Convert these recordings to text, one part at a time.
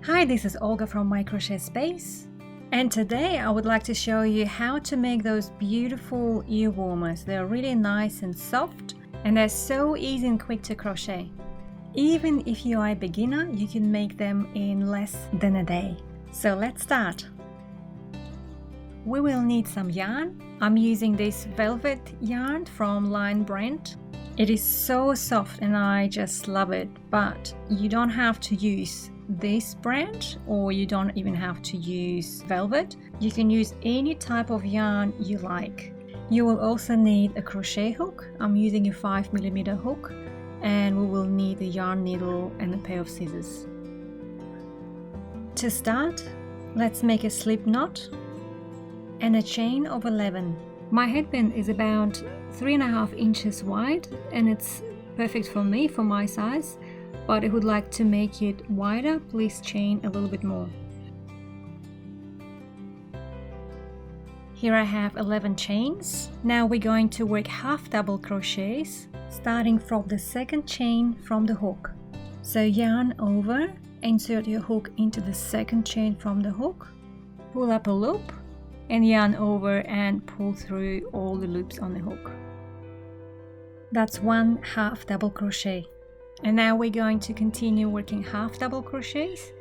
Hi, this is Olga from My Crochet Space, and today I would like to show you how to make those beautiful ear warmers. They're really nice and soft, and they're so easy and quick to crochet. Even if you are a beginner, you can make them in less than a day. So let's start. We will need some yarn. I'm using this velvet yarn from Line Brand. It is so soft and I just love it, but you don't have to use this brand, or you don't even have to use velvet. You can use any type of yarn you like. You will also need a crochet hook. I'm using a 5mm hook, and we will need a yarn needle and a pair of scissors. To start, let's make a slip knot and a chain of 11. My headband is about 3.5 inches wide, and it's perfect for me, for my size. But if you would like to make it wider, please chain a little bit more. Here I have 11 chains. Now we're going to work half double crochets, starting from the second chain from the hook. So yarn over, insert your hook into the second chain from the hook, pull up a loop, and yarn over and pull through all the loops on the hook. That's one half double crochet. And now we're going to continue working half double crochets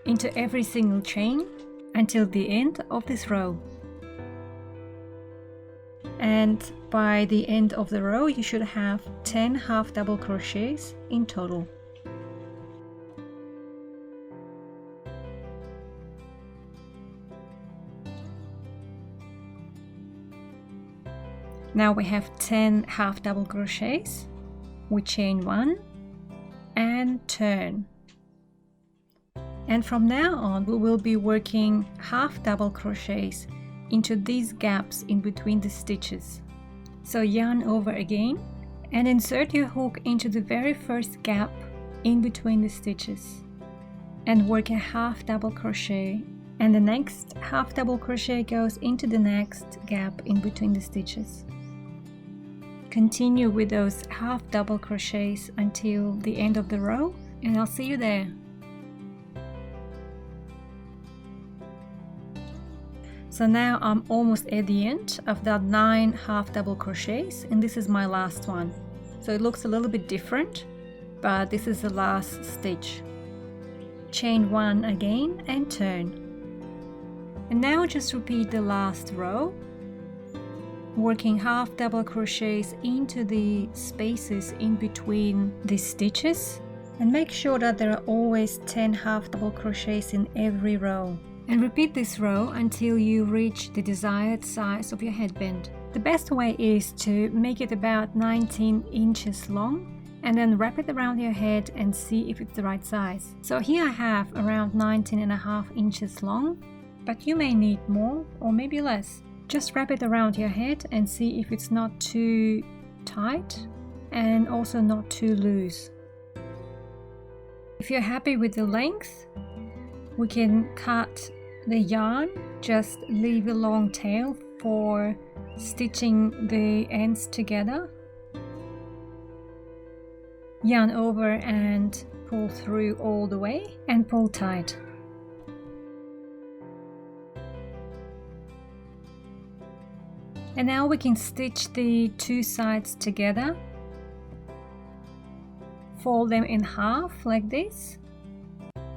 into every single chain until the end of this row. And by the end of the row, you should have 10 half double crochets in total. Now we have 10 half double crochets. We chain one and turn. And from now on, we will be working half double crochets into these gaps in between the stitches. So yarn over again and insert your hook into the very first gap in between the stitches and work a half double crochet, and the next half double crochet goes into the next gap in between the stitches. Continue with those half double crochets until the end of the row, and I'll see you there. So now I'm almost at the end. I've done 9 half double crochets, and this is my last one. So it looks a little bit different, but this is the last stitch. Chain one again and turn. And now just repeat the last row, working half double crochets into the spaces in between these stitches, and make sure that there are always 10 half double crochets in every row, and repeat this row until you reach the desired size of your headband. The best way is to make it about 19 inches long and then wrap it around your head and see if it's the right size. So here I have around 19.5 inches long, but you may need more or maybe less. Just wrap it around your head and see if it's not too tight and also not too loose. If you're happy with the length, we can cut the yarn, just leave a long tail for stitching the ends together. Yarn over and pull through all the way and pull tight. And now we can stitch the two sides together, fold them in half like this,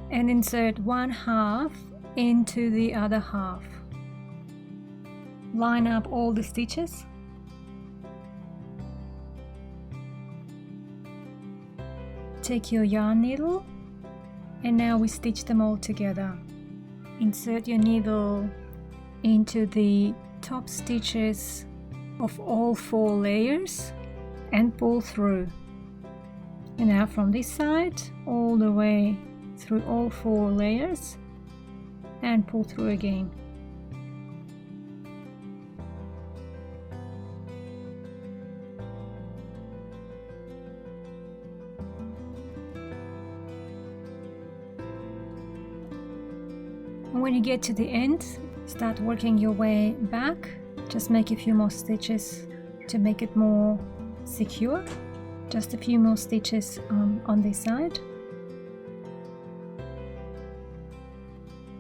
and insert one half into the other half. Line up all the stitches. Take your yarn needle, and now we stitch them all together. Insert your needle into the top stitches of all 4 layers and pull through. And now from this side all the way through all 4 layers and pull through again. And when you get to the end, start working your way back. Just make a few more stitches to make it more secure. Just a few more stitches on this side.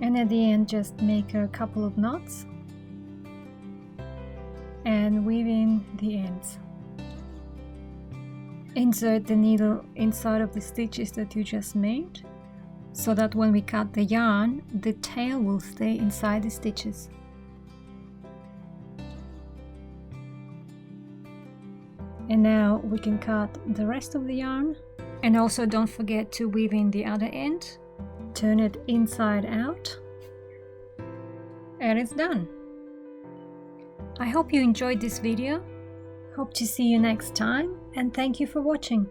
And at the end, just make a couple of knots and weave in the ends. Insert the needle inside of the stitches that you just made, so that when we cut the yarn, the tail will stay inside the stitches. And now we can cut the rest of the yarn. And also don't forget to weave in the other end. Turn it inside out. And it's done. I hope you enjoyed this video. Hope to see you next time, and thank you for watching.